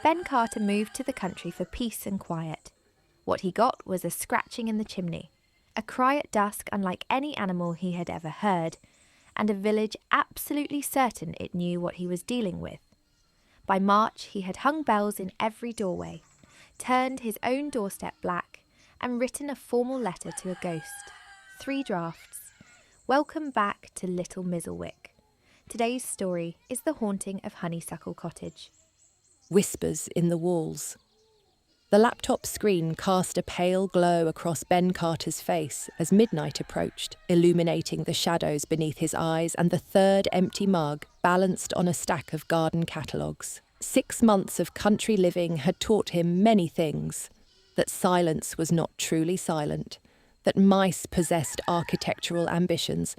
Ben Carter moved to the country for peace and quiet. What he got was a scratching in the chimney, a cry at dusk unlike any animal he had ever heard, and a village absolutely certain it knew what he was dealing with. By March, he had hung bells in every doorway, turned his own doorstep black, and written a formal letter to a ghost. 3 drafts. Welcome back to Little Mizzlewick. Today's story is the haunting of Honeysuckle Cottage. Whispers in the walls. The laptop screen cast a pale glow across Ben Carter's face as midnight approached, illuminating the shadows beneath his eyes and the third empty mug balanced on a stack of garden catalogues. 6 months of country living had taught him many things. That silence was not truly silent, that mice possessed architectural ambitions,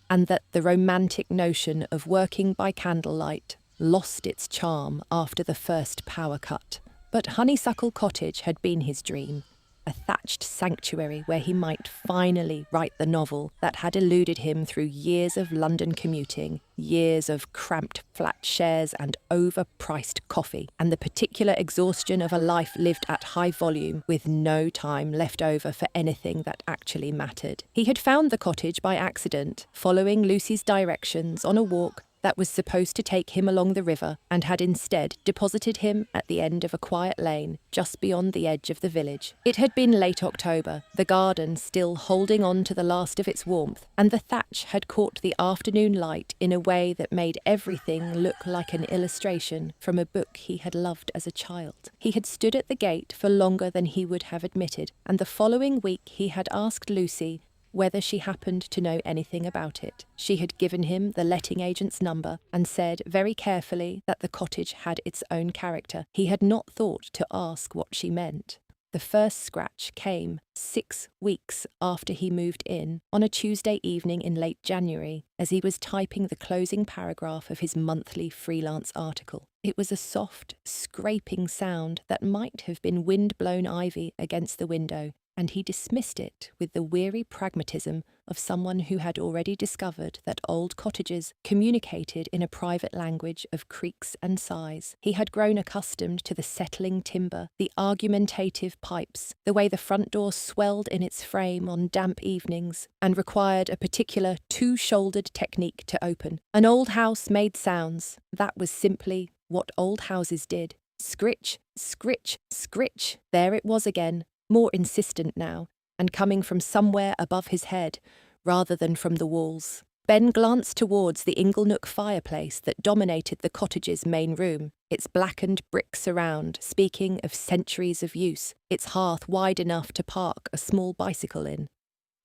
and that the romantic notion of working by candlelight lost its charm after the first power cut. But Honeysuckle Cottage had been his dream, a thatched sanctuary where he might finally write the novel that had eluded him through years of London commuting, years of cramped flat shares and overpriced coffee, and the particular exhaustion of a life lived at high volume with no time left over for anything that actually mattered. He had found the cottage by accident, following Lucy's directions on a walk that was supposed to take him along the river, and had instead deposited him at the end of a quiet lane just beyond the edge of the village. It had been late October, the garden still holding on to the last of its warmth, and the thatch had caught the afternoon light in a way that made everything look like an illustration from a book he had loved as a child. He had stood at the gate for longer than he would have admitted, and the following week he had asked Lucy whether she happened to know anything about it. She had given him the letting agent's number and said very carefully that the cottage had its own character. He had not thought to ask what she meant. The first scratch came 6 weeks after he moved in, on a Tuesday evening in late January, as he was typing the closing paragraph of his monthly freelance article. It was a soft, scraping sound that might have been wind-blown ivy against the window, and he dismissed it with the weary pragmatism of someone who had already discovered that old cottages communicated in a private language of creaks and sighs. He had grown accustomed to the settling timber, the argumentative pipes, the way the front door swelled in its frame on damp evenings, and required a particular 2-shouldered technique to open. An old house made sounds. That was simply what old houses did. Scritch, scritch, scritch. There it was again, more insistent now, and coming from somewhere above his head, rather than from the walls. Ben glanced towards the inglenook fireplace that dominated the cottage's main room, its blackened brick surround speaking of centuries of use, its hearth wide enough to park a small bicycle in.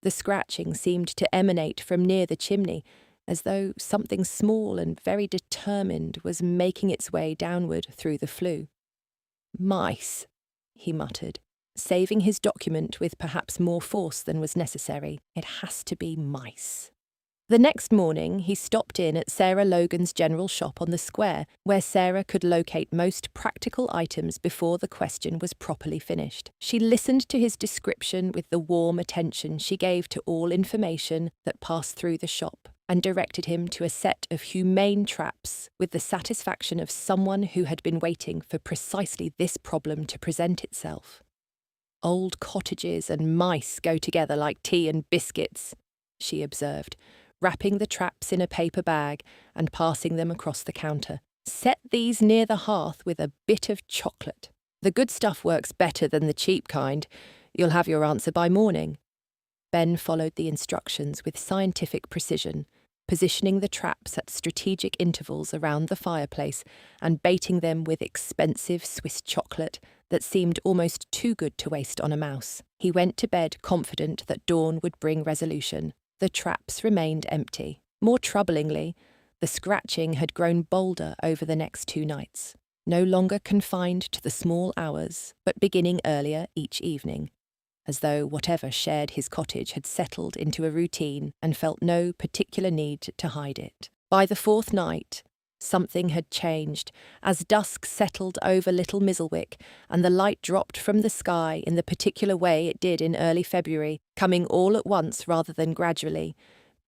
The scratching seemed to emanate from near the chimney, as though something small and very determined was making its way downward through the flue. "Mice," he muttered, saving his document with perhaps more force than was necessary. "It has to be mice." The next morning, he stopped in at Sarah Logan's general shop on the square, where Sarah could locate most practical items before the question was properly finished. She listened to his description with the warm attention she gave to all information that passed through the shop, and directed him to a set of humane traps with the satisfaction of someone who had been waiting for precisely this problem to present itself. "Old cottages and mice go together like tea and biscuits," she observed, wrapping the traps in a paper bag and passing them across the counter. "Set these near the hearth with a bit of chocolate. The good stuff works better than the cheap kind. You'll have your answer by morning." Ben followed the instructions with scientific precision, positioning the traps at strategic intervals around the fireplace and baiting them with expensive Swiss chocolate that seemed almost too good to waste on a mouse. He went to bed confident that dawn would bring resolution. The traps remained empty. More troublingly, the scratching had grown bolder over the next 2 nights, no longer confined to the small hours, but beginning earlier each evening, as though whatever shared his cottage had settled into a routine and felt no particular need to hide it. By the 4th night, something had changed, as dusk settled over Little Mizzlewick and the light dropped from the sky in the particular way it did in early February, coming all at once rather than gradually.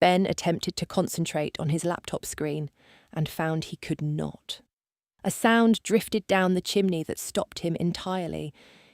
Ben attempted to concentrate on his laptop screen and found he could not. A sound drifted down the chimney that stopped him entirely.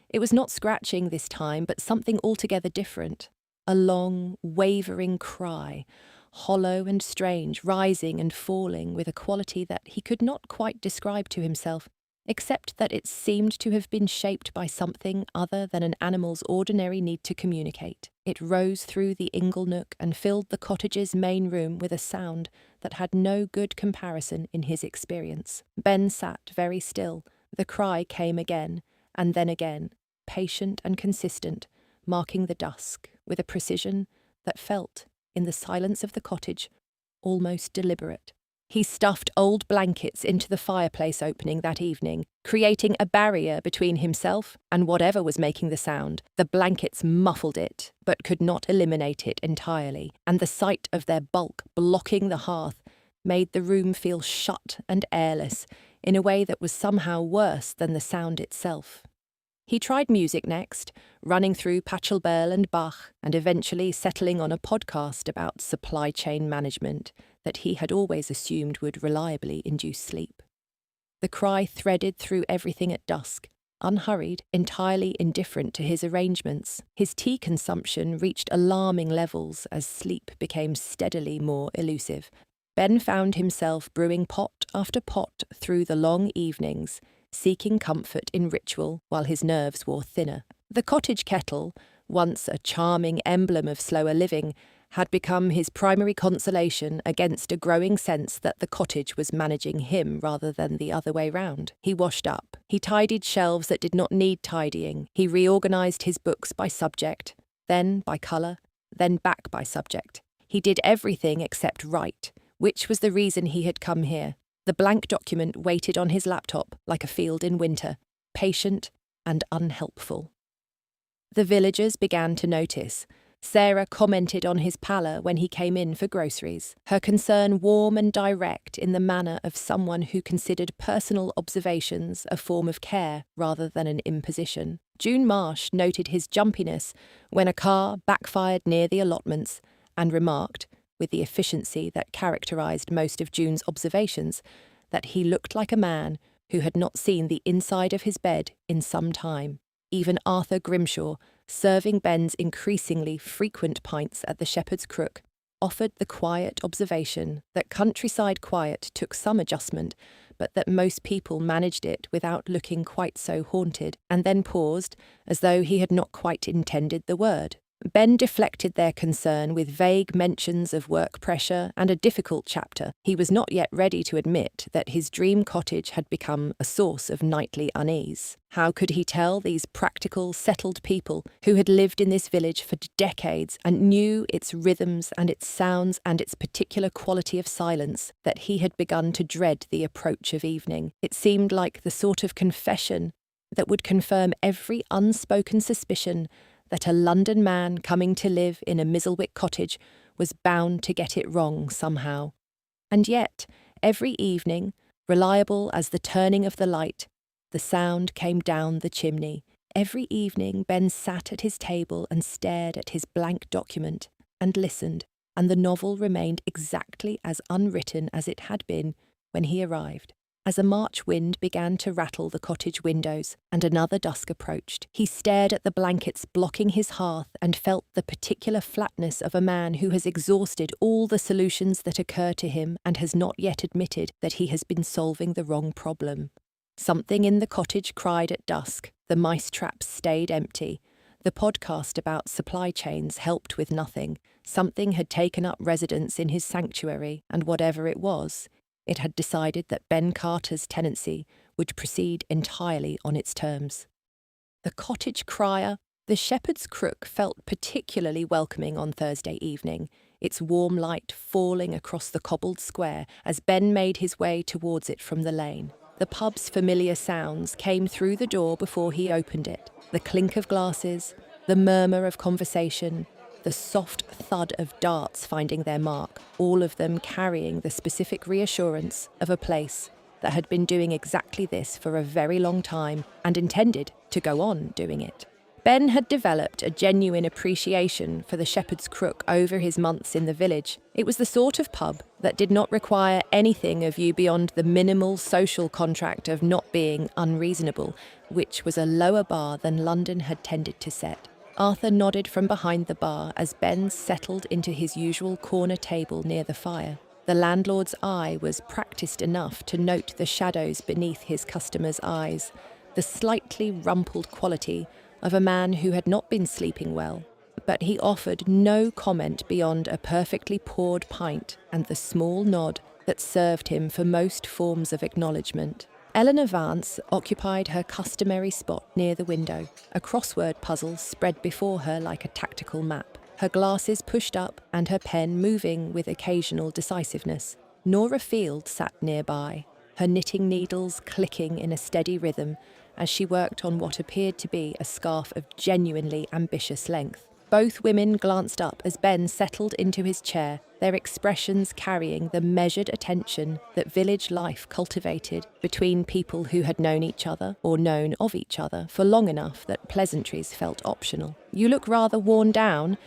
It was not scratching this time, but something altogether different. A long, wavering cry, hollow and strange, rising and falling with a quality that he could not quite describe to himself, except that it seemed to have been shaped by something other than an animal's ordinary need to communicate. It rose through the ingle nook and filled the cottage's main room with a sound that had no good comparison in his experience. Ben sat very still. The cry came again, and then again, patient and consistent, marking the dusk with a precision that felt, in the silence of the cottage, almost deliberate. He stuffed old blankets into the fireplace opening that evening, creating a barrier between himself and whatever was making the sound. The blankets muffled it, but could not eliminate it entirely, and the sight of their bulk blocking the hearth made the room feel shut and airless in a way that was somehow worse than the sound itself. He tried music next, running through Pachelbel and Bach, and eventually settling on a podcast about supply chain management that he had always assumed would reliably induce sleep. The cry threaded through everything at dusk, unhurried, entirely indifferent to his arrangements. His tea consumption reached alarming levels as sleep became steadily more elusive. Ben found himself brewing pot after pot through the long evenings, seeking comfort in ritual while his nerves wore thinner. The cottage kettle, once a charming emblem of slower living, had become his primary consolation against a growing sense that the cottage was managing him rather than the other way round. He washed up. He tidied shelves that did not need tidying. He reorganised his books by subject, then by colour, then back by subject. He did everything except write, which was the reason he had come here. The blank document waited on his laptop like a field in winter, patient and unhelpful. The villagers began to notice. Sarah commented on his pallor when he came in for groceries, her concern warm and direct in the manner of someone who considered personal observations a form of care rather than an imposition. June Marsh noted his jumpiness when a car backfired near the allotments and remarked, with the efficiency that characterised most of June's observations, that he looked like a man who had not seen the inside of his bed in some time. Even Arthur Grimshaw, serving Ben's increasingly frequent pints at the Shepherd's Crook, offered the quiet observation that countryside quiet took some adjustment, but that most people managed it without looking quite so haunted, and then paused, as though he had not quite intended the word. Ben deflected their concern with vague mentions of work pressure and a difficult chapter. He was not yet ready to admit that his dream cottage had become a source of nightly unease. How could he tell these practical, settled people who had lived in this village for decades and knew its rhythms and its sounds and its particular quality of silence that he had begun to dread the approach of evening? It seemed like the sort of confession that would confirm every unspoken suspicion that a London man coming to live in a Mizzlewick cottage was bound to get it wrong somehow. And yet, every evening, reliable as the turning of the light, the sound came down the chimney. Every evening Ben sat at his table and stared at his blank document and listened, and the novel remained exactly as unwritten as it had been when he arrived. As a March wind began to rattle the cottage windows and another dusk approached, he stared at the blankets blocking his hearth and felt the particular flatness of a man who has exhausted all the solutions that occur to him and has not yet admitted that he has been solving the wrong problem. Something in the cottage cried at dusk, the mice traps stayed empty, the podcast about supply chains helped with nothing, something had taken up residence in his sanctuary, and whatever it was, it had decided that Ben Carter's tenancy would proceed entirely on its terms. The Cottage Crier, the Shepherd's Crook, felt particularly welcoming on Thursday evening, its warm light falling across the cobbled square as Ben made his way towards it from the lane. The pub's familiar sounds came through the door before he opened it, the clink of glasses, the murmur of conversation, the soft thud of darts finding their mark, all of them carrying the specific reassurance of a place that had been doing exactly this for a very long time and intended to go on doing it. Ben had developed a genuine appreciation for the Shepherd's Crook over his months in the village. It was the sort of pub that did not require anything of you beyond the minimal social contract of not being unreasonable, which was a lower bar than London had tended to set. Arthur nodded from behind the bar as Ben settled into his usual corner table near the fire. The landlord's eye was practiced enough to note the shadows beneath his customer's eyes, the slightly rumpled quality of a man who had not been sleeping well, but he offered no comment beyond a perfectly poured pint and the small nod that served him for most forms of acknowledgement. Eleanor Vance occupied her customary spot near the window, a crossword puzzle spread before her like a tactical map, her glasses pushed up and her pen moving with occasional decisiveness. Nora Field sat nearby, her knitting needles clicking in a steady rhythm as she worked on what appeared to be a scarf of genuinely ambitious length. Both women glanced up as Ben settled into his chair, their expressions carrying the measured attention that village life cultivated between people who had known each other or known of each other for long enough that pleasantries felt optional. "You look rather worn down,"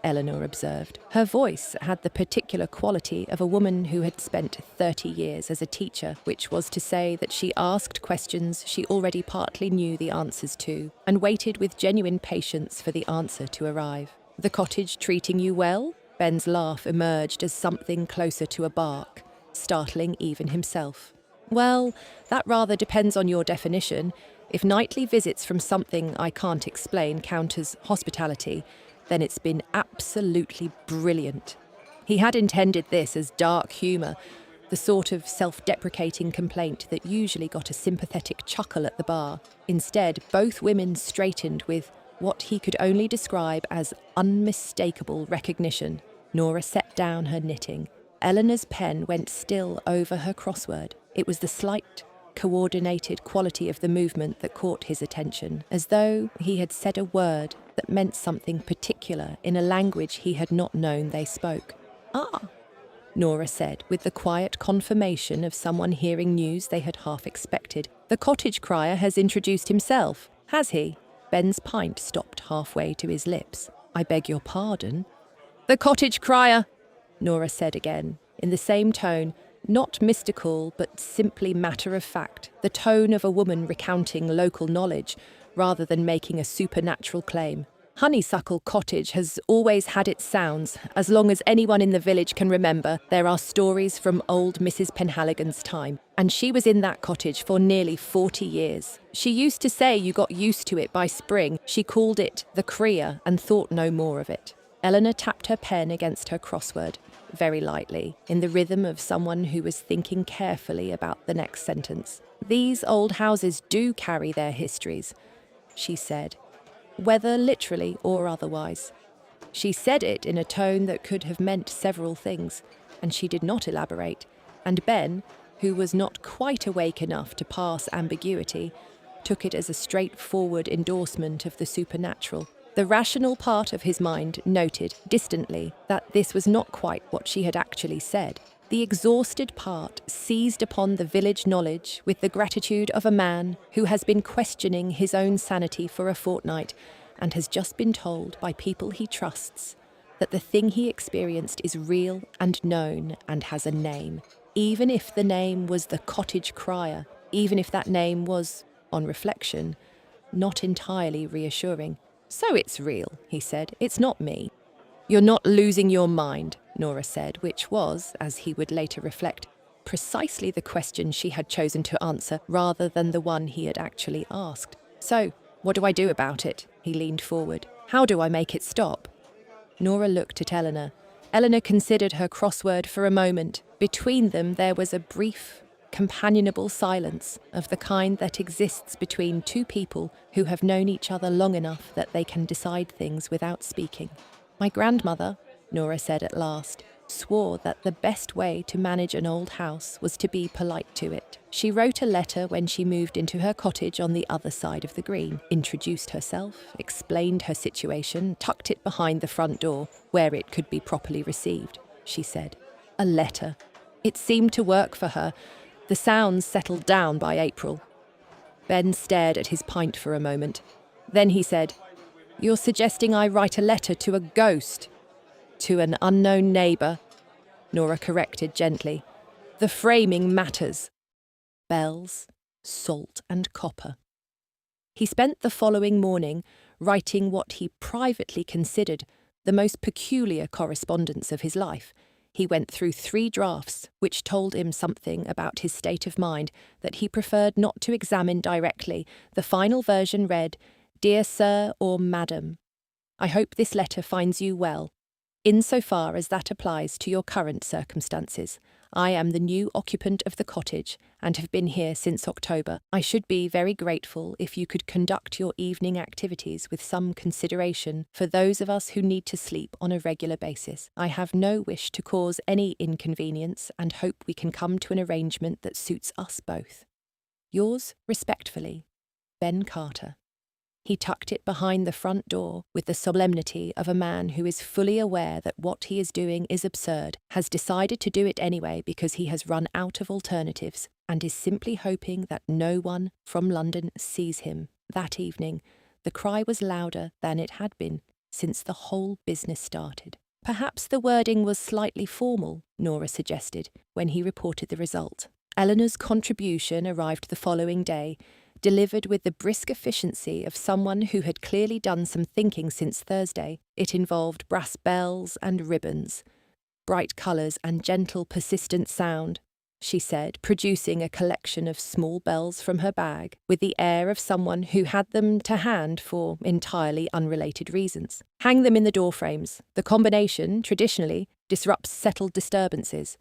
Eleanor observed. Her voice had the particular quality of a woman who had spent 30 years as a teacher, which was to say that she asked questions she already partly knew the answers to, and waited with genuine patience for the answer to arrive. "The cottage treating you well?" Ben's laugh emerged as something closer to a bark, startling even himself. "Well, that rather depends on your definition. If nightly visits from something I can't explain count as hospitality, then it's been absolutely brilliant." He had intended this as dark humour, the sort of self-deprecating complaint that usually got a sympathetic chuckle at the bar. Instead, both women straightened with what he could only describe as unmistakable recognition. Nora set down her knitting. Eleanor's pen went still over her crossword. It was the slight, coordinated quality of the movement that caught his attention, as though he had said a word that meant something particular in a language he had not known they spoke. "Ah," Nora said, with the quiet confirmation of someone hearing news they had half expected. "The Cottage Crier has introduced himself, has he?" Ben's pint stopped halfway to his lips. "I beg your pardon?" "The Cottage Crier," Nora said again, in the same tone, not mystical but simply matter-of-fact, the tone of a woman recounting local knowledge rather than making a supernatural claim. "Honeysuckle Cottage has always had its sounds. As long as anyone in the village can remember, there are stories from old Mrs. Penhaligon's time, and she was in that cottage for nearly 40 years. She used to say you got used to it by spring. She called it the Crier and thought no more of it." Eleanor tapped her pen against her crossword, very lightly, in the rhythm of someone who was thinking carefully about the next sentence. "These old houses do carry their histories," she said, whether literally or otherwise. She said it in a tone that could have meant several things, and she did not elaborate, and Ben, who was not quite awake enough to pass ambiguity, took it as a straightforward endorsement of the supernatural. The rational part of his mind noted, distantly, that this was not quite what she had actually said. The exhausted part seized upon the village knowledge with the gratitude of a man who has been questioning his own sanity for a fortnight and has just been told by people he trusts that the thing he experienced is real and known and has a name. Even if the name was the Cottage Crier, even if that name was, on reflection, not entirely reassuring. "So it's real," he said. "It's not me." "You're not losing your mind," Nora said, which was, as he would later reflect, precisely the question she had chosen to answer rather than the one he had actually asked. "So, what do I do about it?" He leaned forward. "How do I make it stop?" Nora looked at Eleanor. Eleanor considered her crossword for a moment. Between them there was a brief, companionable silence of the kind that exists between two people who have known each other long enough that they can decide things without speaking. "My grandmother," Nora said at last, swore that the best way to manage an old house was to be polite to it. She wrote a letter when she moved into her cottage on the other side of the green, introduced herself, explained her situation, tucked it behind the front door, where it could be properly received, she said. A letter. It seemed to work for her. The sounds settled down by April. Ben stared at his pint for a moment. Then he said, You're suggesting I write a letter to a ghost? To an unknown neighbour? Nora corrected gently. The framing matters. Bells, salt and copper. He spent the following morning writing what he privately considered the most peculiar correspondence of his life. He went through 3 drafts, which told him something about his state of mind that he preferred not to examine directly. The final version read, Dear Sir or Madam, I hope this letter finds you well. Insofar as that applies to your current circumstances, I am the new occupant of the cottage and have been here since October. I should be very grateful if you could conduct your evening activities with some consideration for those of us who need to sleep on a regular basis. I have no wish to cause any inconvenience and hope we can come to an arrangement that suits us both. Yours respectfully, Ben Carter. He tucked it behind the front door with the solemnity of a man who is fully aware that what he is doing is absurd, has decided to do it anyway because he has run out of alternatives, and is simply hoping that no one from London sees him. That evening, the cry was louder than it had been since the whole business started. Perhaps the wording was slightly formal, Nora suggested, when he reported the result. Eleanor's contribution arrived the following day, delivered with the brisk efficiency of someone who had clearly done some thinking since Thursday. It involved brass bells and ribbons, bright colours and gentle, persistent sound, she said, producing a collection of small bells from her bag, with the air of someone who had them to hand for entirely unrelated reasons. Hang them in the door frames. The combination, traditionally, disrupts settled disturbances.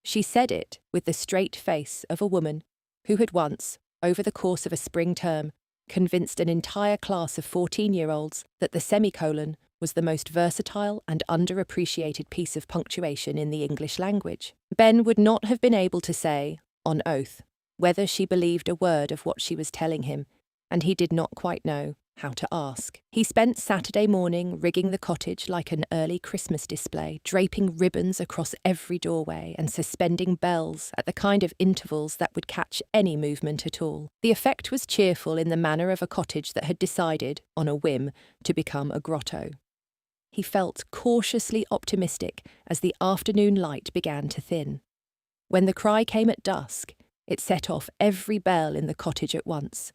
She said it with the straight face of a woman who had once, over the course of a spring term, convinced an entire class of 14-year-olds that the semicolon was the most versatile and underappreciated piece of punctuation in the English language. Ben would not have been able to say, on oath, whether she believed a word of what she was telling him, and he did not quite know how to ask. He spent Saturday morning rigging the cottage like an early Christmas display, draping ribbons across every doorway and suspending bells at the kind of intervals that would catch any movement at all. The effect was cheerful in the manner of a cottage that had decided, on a whim, to become a grotto. He felt cautiously optimistic as the afternoon light began to thin. When the cry came at dusk, it set off every bell in the cottage at once.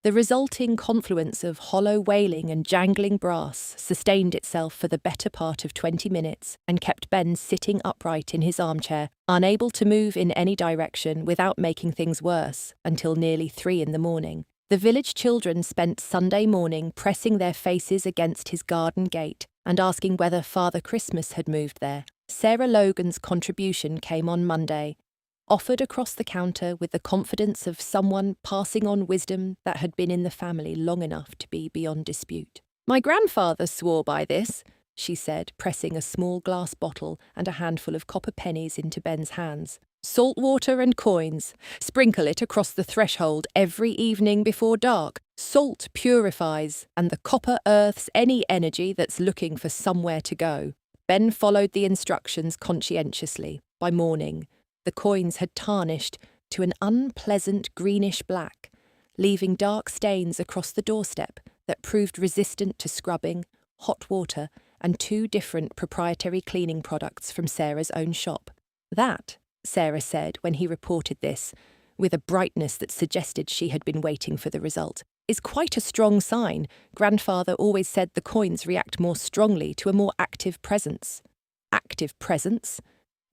The resulting confluence of hollow wailing and jangling brass sustained itself for the better part of 20 minutes and kept Ben sitting upright in his armchair, unable to move in any direction without making things worse, until nearly 3 in the morning. The village children spent Sunday morning pressing their faces against his garden gate and asking whether Father Christmas had moved there. Sarah Logan's contribution came on Monday, offered across the counter with the confidence of someone passing on wisdom that had been in the family long enough to be beyond dispute. My grandfather swore by this, she said, pressing a small glass bottle and a handful of copper pennies into Ben's hands. Salt water and coins. Sprinkle it across the threshold every evening before dark. Salt purifies, and the copper earths any energy that's looking for somewhere to go. Ben followed the instructions conscientiously. By morning, the coins had tarnished to an unpleasant greenish black, leaving dark stains across the doorstep that proved resistant to scrubbing, hot water, and 2 different proprietary cleaning products from Sarah's own shop. That, Sarah said when he reported this, with a brightness that suggested she had been waiting for the result, is quite a strong sign. Grandfather always said the coins react more strongly to a more active presence. Active presence?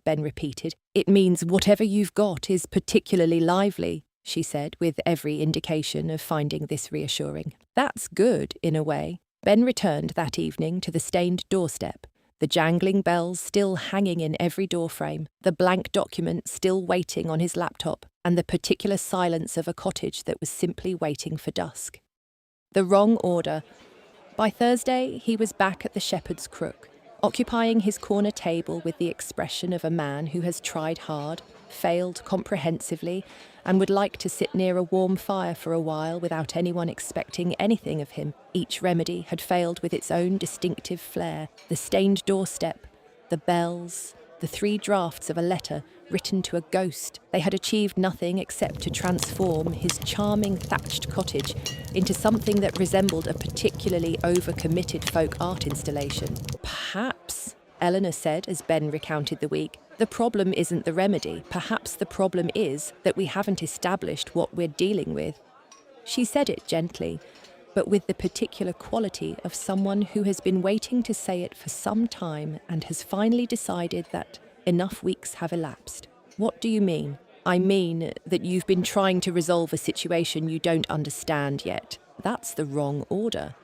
Ben repeated. It means whatever you've got is particularly lively, she said, with every indication of finding this reassuring. That's good, in a way. Ben returned that evening to the stained doorstep, the jangling bells still hanging in every doorframe, the blank document still waiting on his laptop, and the particular silence of a cottage that was simply waiting for dusk. The wrong order. By Thursday, he was back at the Shepherd's Crook, occupying his corner table with the expression of a man who has tried hard, failed comprehensively, and would like to sit near a warm fire for a while without anyone expecting anything of him. Each remedy had failed with its own distinctive flair. The stained doorstep, the bells, the 3 drafts of a letter written to a ghost. They had achieved nothing except to transform his charming thatched cottage into something that resembled a particularly overcommitted folk art installation. Perhaps, Eleanor said as Ben recounted the week, the problem isn't the remedy. Perhaps the problem is that we haven't established what we're dealing with. She said it gently, but with the particular quality of someone who has been waiting to say it for some time and has finally decided that enough weeks have elapsed. What do you mean? I mean that you've been trying to resolve a situation you don't understand yet. That's the wrong order.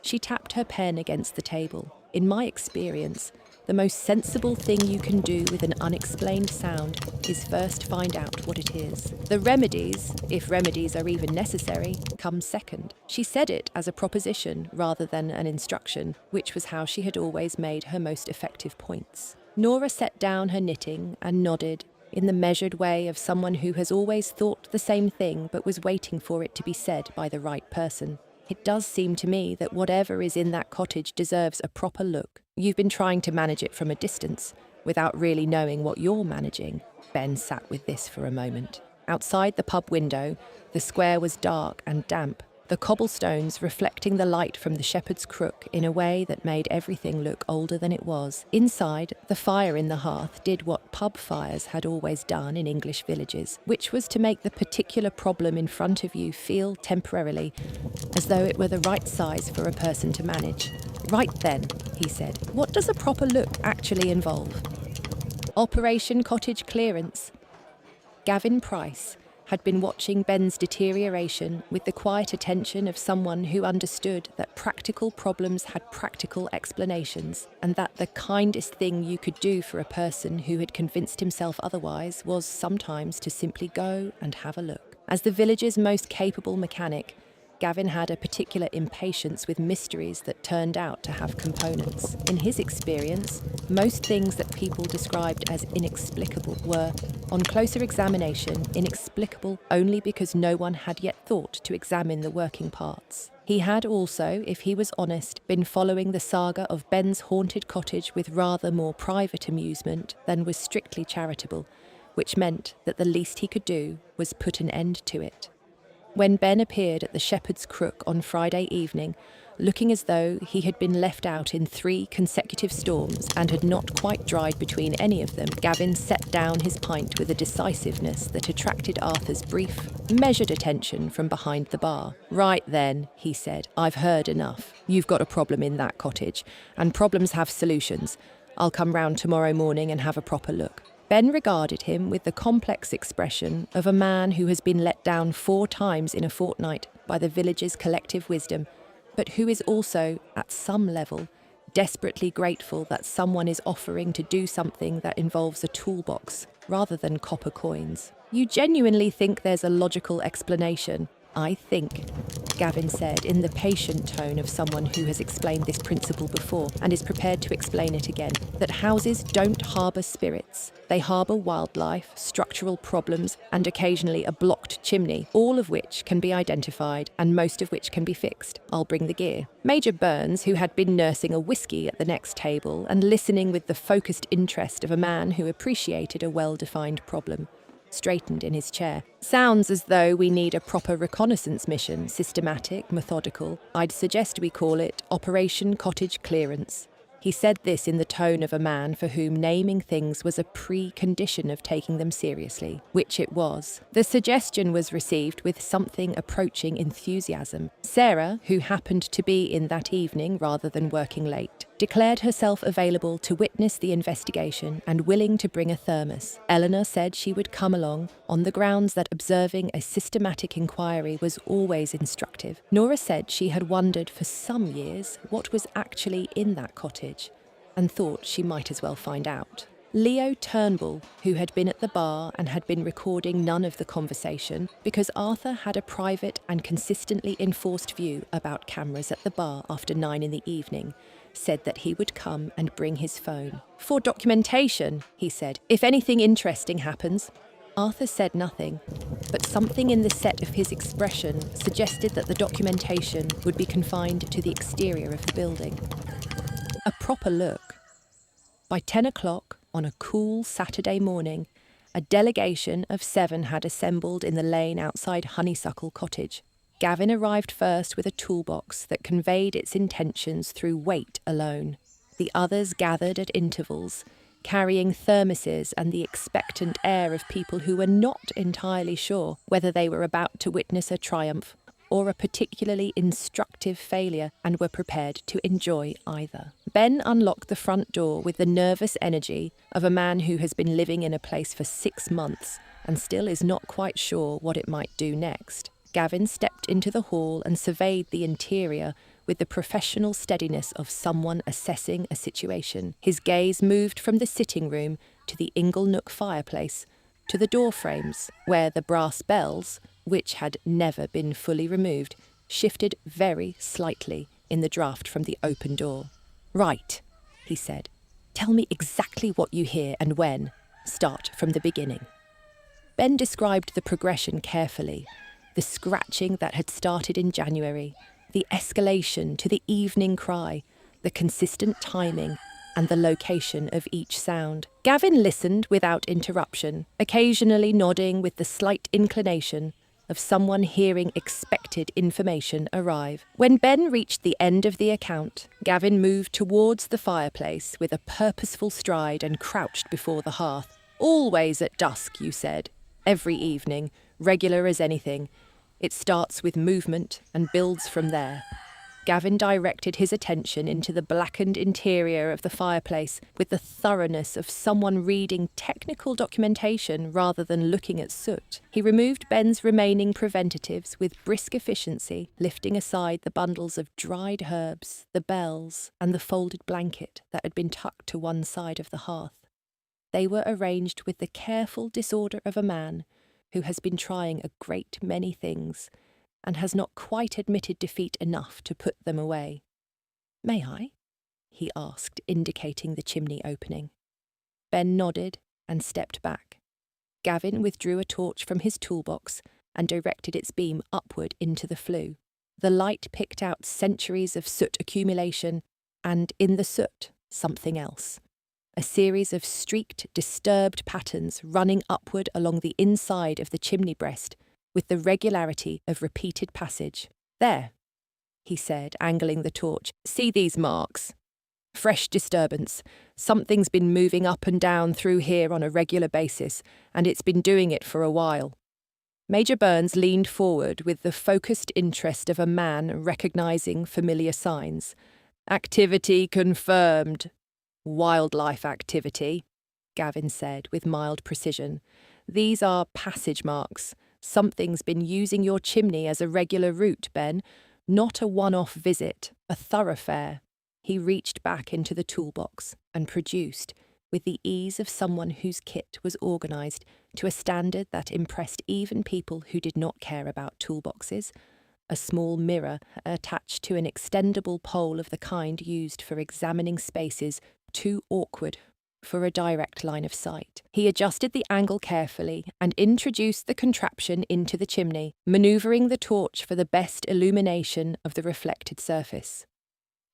She tapped her pen against the table. In my experience, the most sensible thing you can do with an unexplained sound is first find out what it is. The remedies, if remedies are even necessary, come second. She said it as a proposition rather than an instruction, which was how she had always made her most effective points. Nora set down her knitting and nodded in the measured way of someone who has always thought the same thing but was waiting for it to be said by the right person. It does seem to me that whatever is in that cottage deserves a proper look. You've been trying to manage it from a distance, without really knowing what you're managing. Ben sat with this for a moment. Outside the pub window, the square was dark and damp, the cobblestones reflecting the light from the Shepherd's Crook in a way that made everything look older than it was. Inside, the fire in the hearth did what pub fires had always done in English villages, which was to make the particular problem in front of you feel temporarily as though it were the right size for a person to manage. Right then, he said, what does a proper look actually involve? Operation Cottage Clearance. Gavin Price had been watching Ben's deterioration with the quiet attention of someone who understood that practical problems had practical explanations, and that the kindest thing you could do for a person who had convinced himself otherwise was sometimes to simply go and have a look. As the village's most capable mechanic, Gavin had a particular impatience with mysteries that turned out to have components. In his experience, most things that people described as inexplicable were, on closer examination, inexplicable only because no one had yet thought to examine the working parts. He had also, if he was honest, been following the saga of Ben's haunted cottage with rather more private amusement than was strictly charitable, which meant that the least he could do was put an end to it. When Ben appeared at the Shepherd's Crook on Friday evening, looking as though he had been left out in 3 consecutive storms and had not quite dried between any of them, Gavin set down his pint with a decisiveness that attracted Arthur's brief, measured attention from behind the bar. Right then, he said, I've heard enough. You've got a problem in that cottage, and problems have solutions. I'll come round tomorrow morning and have a proper look. Ben regarded him with the complex expression of a man who has been let down 4 times in a fortnight by the village's collective wisdom, but who is also, at some level, desperately grateful that someone is offering to do something that involves a toolbox rather than copper coins. You genuinely think there's a logical explanation? I think, Gavin said in the patient tone of someone who has explained this principle before and is prepared to explain it again, that houses don't harbour spirits. They harbour wildlife, structural problems, and occasionally a blocked chimney, all of which can be identified and most of which can be fixed. I'll bring the gear. Major Burns, who had been nursing a whiskey at the next table and listening with the focused interest of a man who appreciated a well-defined problem, straightened in his chair. Sounds as though we need a proper reconnaissance mission, systematic, methodical. I'd suggest we call it Operation Cottage Clearance. He said this in the tone of a man for whom naming things was a precondition of taking them seriously, which it was. The suggestion was received with something approaching enthusiasm. Sarah, who happened to be in that evening rather than working late, declared herself available to witness the investigation and willing to bring a thermos. Eleanor said she would come along on the grounds that observing a systematic inquiry was always instructive. Nora said she had wondered for some years what was actually in that cottage and thought she might as well find out. Leo Turnbull, who had been at the bar and had been recording none of the conversation because Arthur had a private and consistently enforced view about cameras at the bar after 9 in the evening, said that he would come and bring his phone. For documentation, he said, if anything interesting happens. Arthur said nothing, but something in the set of his expression suggested that the documentation would be confined to the exterior of the building. A proper look. By 10 o'clock on a cool Saturday morning, A delegation of 7 had assembled in the lane outside Honeysuckle Cottage. Gavin arrived first with a toolbox that conveyed its intentions through weight alone. The others gathered at intervals, carrying thermoses and the expectant air of people who were not entirely sure whether they were about to witness a triumph or a particularly instructive failure, and were prepared to enjoy either. Ben unlocked the front door with the nervous energy of a man who has been living in a place for 6 months and still is not quite sure what it might do next. Gavin stepped into the hall and surveyed the interior with the professional steadiness of someone assessing a situation. His gaze moved from the sitting room to the inglenook fireplace, to the door frames, where the brass bells, which had never been fully removed, shifted very slightly in the draught from the open door. "Right," he said. "Tell me exactly what you hear and when. Start from the beginning." Ben described the progression carefully. The scratching that had started in January, the escalation to the evening cry, the consistent timing, and the location of each sound. Gavin listened without interruption, occasionally nodding with the slight inclination of someone hearing expected information arrive. When Ben reached the end of the account, Gavin moved towards the fireplace with a purposeful stride and crouched before the hearth. "Always at dusk, you said. Every evening, regular as anything. It starts with movement and builds from there." Gavin directed his attention into the blackened interior of the fireplace with the thoroughness of someone reading technical documentation rather than looking at soot. He removed Ben's remaining preventatives with brisk efficiency, lifting aside the bundles of dried herbs, the bells, and the folded blanket that had been tucked to one side of the hearth. They were arranged with the careful disorder of a man who has been trying a great many things and has not quite admitted defeat enough to put them away. "May I?" he asked, indicating the chimney opening. Ben nodded and stepped back. Gavin withdrew a torch from his toolbox and directed its beam upward into the flue. The light picked out centuries of soot accumulation, and in the soot, something else. A series of streaked, disturbed patterns running upward along the inside of the chimney breast, with the regularity of repeated passage. "There," he said, angling the torch. "See these marks? Fresh disturbance. Something's been moving up and down through here on a regular basis, and it's been doing it for a while." Major Burns leaned forward with the focused interest of a man recognising familiar signs. "Activity confirmed." "Wildlife activity," Gavin said with mild precision. "These are passage marks. Something's been using your chimney as a regular route, Ben. Not a one-off visit, a thoroughfare." He reached back into the toolbox and produced, with the ease of someone whose kit was organised to a standard that impressed even people who did not care about toolboxes, a small mirror attached to an extendable pole of the kind used for examining spaces too awkward for a direct line of sight. He adjusted the angle carefully and introduced the contraption into the chimney, manoeuvring the torch for the best illumination of the reflected surface.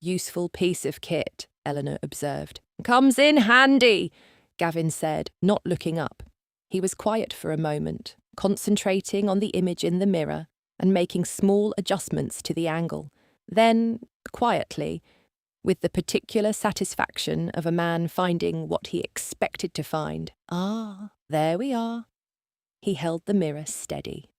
"Useful piece of kit," Eleanor observed. "Comes in handy," Gavin said, not looking up. He was quiet for a moment, concentrating on the image in the mirror and making small adjustments to the angle. Then, quietly, with the particular satisfaction of a man finding what he expected to find. "Ah, there we are." He held the mirror steady.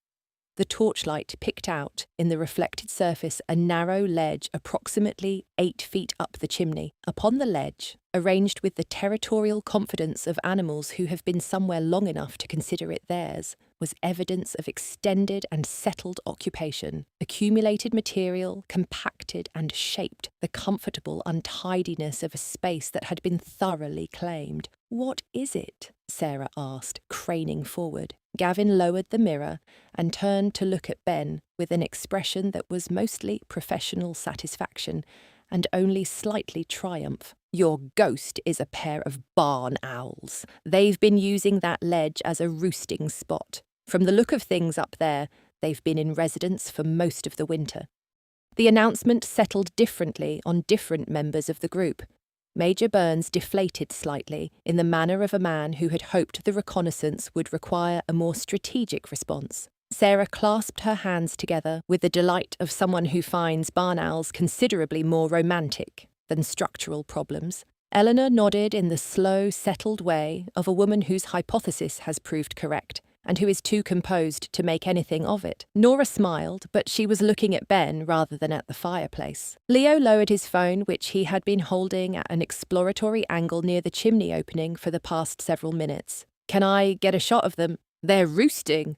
The torchlight picked out in the reflected surface a narrow ledge approximately 8 feet up the chimney. Upon the ledge, arranged with the territorial confidence of animals who have been somewhere long enough to consider it theirs, was evidence of extended and settled occupation. Accumulated material, compacted and shaped the comfortable untidiness of a space that had been thoroughly claimed. "What is it?" Sarah asked, craning forward. Gavin lowered the mirror and turned to look at Ben with an expression that was mostly professional satisfaction and only slightly triumph. "Your ghost is a pair of barn owls. They've been using that ledge as a roosting spot. From the look of things up there, they've been in residence for most of the winter." The announcement settled differently on different members of the group. Major Burns deflated slightly in the manner of a man who had hoped the reconnaissance would require a more strategic response. Sarah clasped her hands together with the delight of someone who finds barn owls considerably more romantic than structural problems. Eleanor nodded in the slow, settled way of a woman whose hypothesis has proved correct and who is too composed to make anything of it. Nora smiled, but she was looking at Ben rather than at the fireplace. Leo lowered his phone, which he had been holding at an exploratory angle near the chimney opening for the past several minutes. "Can I get a shot of them? They're roosting,"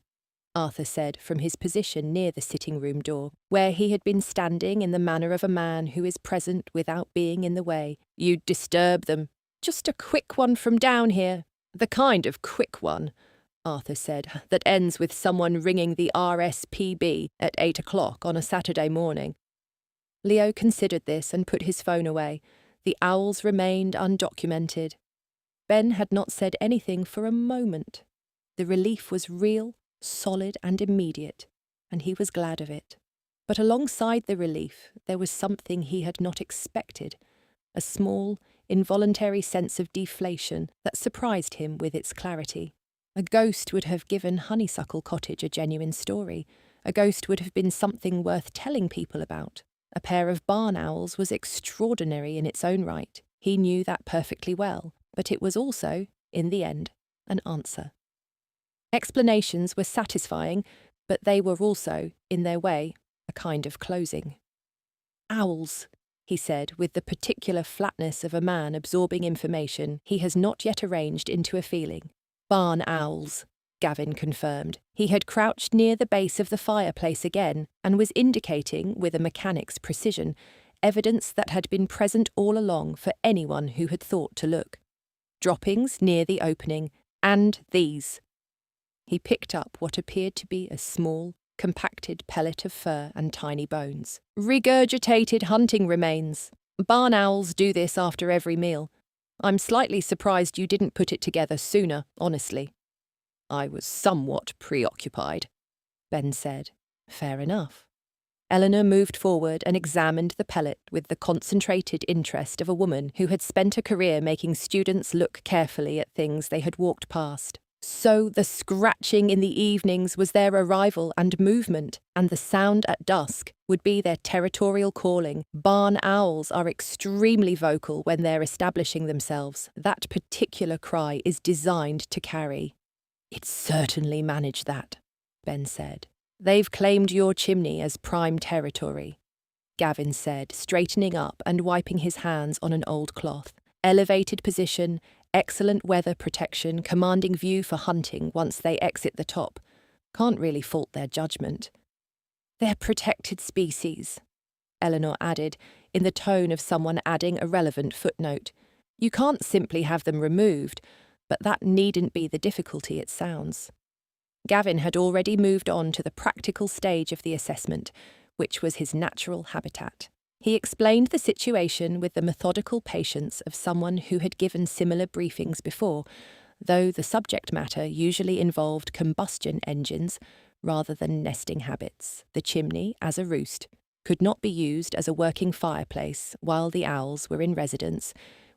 Arthur said from his position near the sitting room door, where he had been standing in the manner of a man who is present without being in the way. "You'd disturb them." "Just a quick one from down here." "The kind of quick one," Arthur said, "that ends with someone ringing the RSPB at 8 o'clock on a Saturday morning." Leo considered this and put his phone away. The owls remained undocumented. Ben had not said anything for a moment. The relief was real, solid and immediate, and he was glad of it. But alongside the relief, there was something he had not expected, a small, involuntary sense of deflation that surprised him with its clarity. A ghost would have given Honeysuckle Cottage a genuine story. A ghost would have been something worth telling people about. A pair of barn owls was extraordinary in its own right. He knew that perfectly well, but it was also, in the end, an answer. Explanations were satisfying, but they were also, in their way, a kind of closing. "Owls," he said, with the particular flatness of a man absorbing information he has not yet arranged into a feeling. "Barn owls," Gavin confirmed. He had crouched near the base of the fireplace again and was indicating, with a mechanic's precision, evidence that had been present all along for anyone who had thought to look. Droppings near the opening, and these. He picked up what appeared to be a small, compacted pellet of fur and tiny bones. "Regurgitated hunting remains. Barn owls do this after every meal. I'm slightly surprised you didn't put it together sooner, honestly." "I was somewhat preoccupied," Ben said. "Fair enough." Eleanor moved forward and examined the pellet with the concentrated interest of a woman who had spent a career making students look carefully at things they had walked past. So the scratching in the evenings was their arrival and movement, and the sound at dusk would be their territorial calling. Barn owls are extremely vocal when they're establishing themselves. That particular cry is designed to carry. "It certainly managed that," Ben said. "They've claimed your chimney as prime territory," Gavin said, straightening up and wiping his hands on an old cloth. "Elevated position, excellent weather protection, commanding view for hunting once they exit the top. Can't really fault their judgment." "They're protected species," Eleanor added, in the tone of someone adding a relevant footnote. "You can't simply have them removed, but that needn't be the difficulty it sounds." Gavin had already moved on to the practical stage of the assessment, which was his natural habitat. He explained the situation with the methodical patience of someone who had given similar briefings before, though the subject matter usually involved combustion engines rather than nesting habits. The chimney, as a roost, could not be used as a working fireplace while the owls were in residence,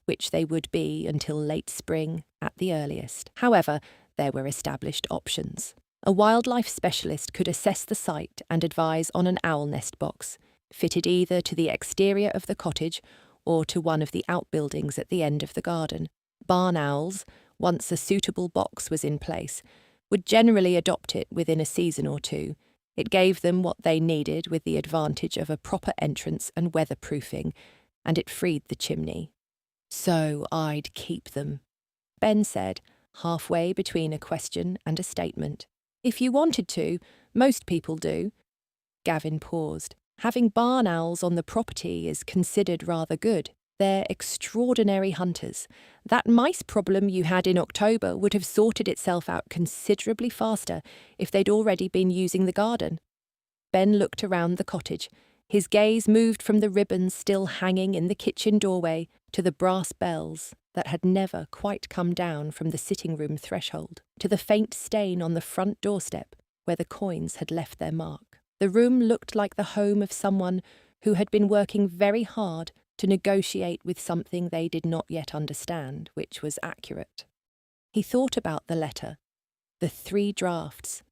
which they would be until late spring at the earliest. However, there were established options. A wildlife specialist could assess the site and advise on an owl nest box, fitted either to the exterior of the cottage or to one of the outbuildings at the end of the garden. Barn owls, once a suitable box was in place, would generally adopt it within a season or two. It gave them what they needed with the advantage of a proper entrance and weatherproofing, and it freed the chimney. "So I'd keep them," Ben said, halfway between a question and a statement. "If you wanted to, most people do." Gavin paused. "Having barn owls on the property is considered rather good. They're extraordinary hunters. That mice problem you had in October would have sorted itself out considerably faster if they'd already been using the garden." Ben looked around the cottage. His gaze moved from the ribbons still hanging in the kitchen doorway to the brass bells that had never quite come down from the sitting room threshold, to the faint stain on the front doorstep where the coins had left their mark. The room looked like the home of someone who had been working very hard to negotiate with something they did not yet understand, which was accurate. He thought about the letter, the 3 drafts,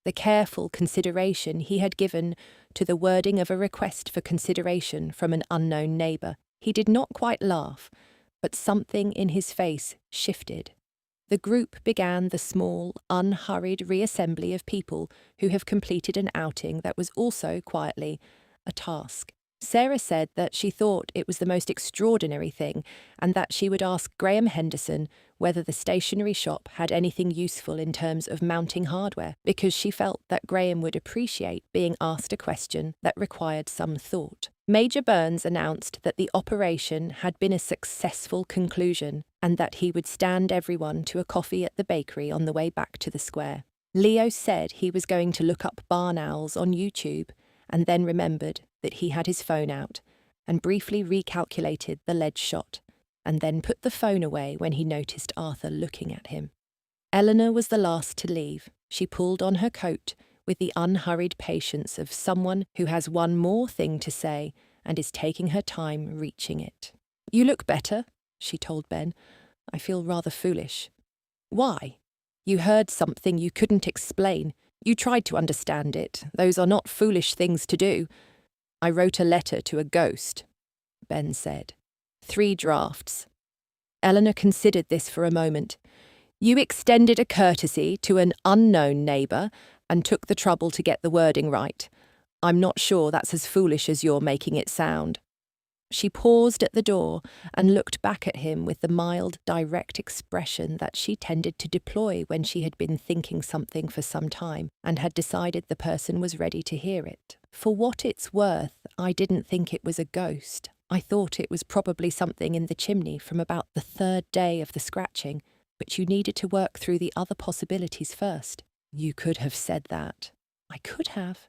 the careful consideration he had given to the wording of a request for consideration from an unknown neighbour. He did not quite laugh, but something in his face shifted. The group began the small, unhurried reassembly of people who have completed an outing that was also, quietly, a task. Sarah said that she thought it was the most extraordinary thing and that she would ask Graham Henderson whether the stationery shop had anything useful in terms of mounting hardware, because she felt that Graham would appreciate being asked a question that required some thought. Major Burns announced that the operation had been a successful conclusion and that he would stand everyone to a coffee at the bakery on the way back to the square. Leo said he was going to look up barn owls on YouTube and then remembered that he had his phone out and briefly recalculated the lead shot and then put the phone away when he noticed Arthur looking at him. Eleanor was the last to leave. She pulled on her coat with the unhurried patience of someone who has one more thing to say and is taking her time reaching it. "You look better," she told Ben. "I feel rather foolish." "Why? You heard something you couldn't explain. You tried to understand it. Those are not foolish things to do." "I wrote a letter to a ghost," Ben said. 3 drafts. Eleanor considered this for a moment. "You extended a courtesy to an unknown neighbour and took the trouble to get the wording right. I'm not sure that's as foolish as you're making it sound." She paused at the door and looked back at him with the mild, direct expression that she tended to deploy when she had been thinking something for some time and had decided the person was ready to hear it. "For what it's worth, I didn't think it was a ghost. I thought it was probably something in the chimney from about the 3rd day of the scratching, but you needed to work through the other possibilities first." "You could have said that." "I could have,"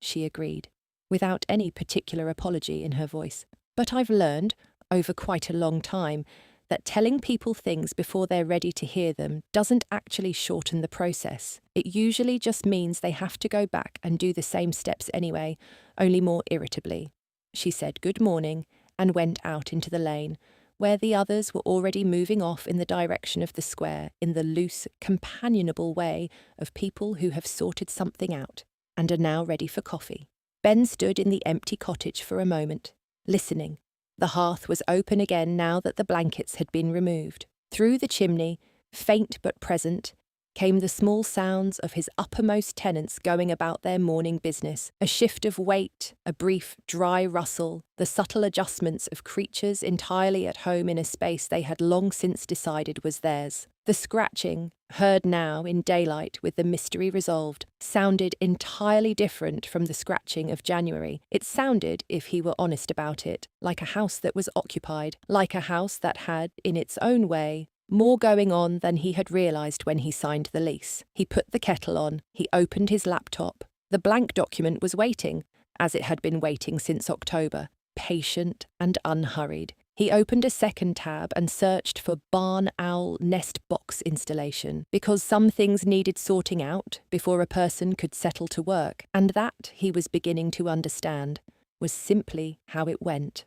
she agreed, without any particular apology in her voice. "But I've learned, over quite a long time, that telling people things before they're ready to hear them doesn't actually shorten the process. It usually just means they have to go back and do the same steps anyway, only more irritably." She said good morning and went out into the lane, where the others were already moving off in the direction of the square in the loose, companionable way of people who have sorted something out and are now ready for coffee. Ben stood in the empty cottage for a moment, listening. The hearth was open again now that the blankets had been removed. Through the chimney, faint but present, came the small sounds of his uppermost tenants going about their morning business, a shift of weight, a brief, dry rustle, the subtle adjustments of creatures entirely at home in a space they had long since decided was theirs. The scratching, heard now in daylight with the mystery resolved, sounded entirely different from the scratching of January. It sounded, if he were honest about it, like a house that was occupied, like a house that had, in its own way, more going on than he had realised when he signed the lease. He put the kettle on, he opened his laptop. The blank document was waiting, as it had been waiting since October, patient and unhurried. He opened a second tab and searched for barn owl nest box installation, because some things needed sorting out before a person could settle to work, and that, he was beginning to understand, was simply how it went.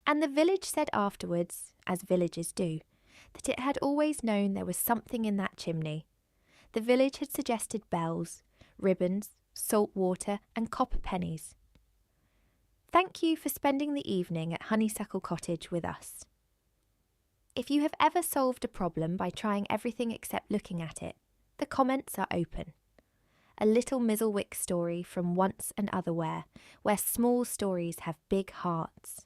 And the village said afterwards, as villages do, that it had always known there was something in that chimney. The village had suggested bells, ribbons, salt water and copper pennies. Thank you for spending the evening at Honeysuckle Cottage with us. If you have ever solved a problem by trying everything except looking at it, the comments are open. A Little Mizzlewick story from Once Otherwhere, where small stories have big hearts.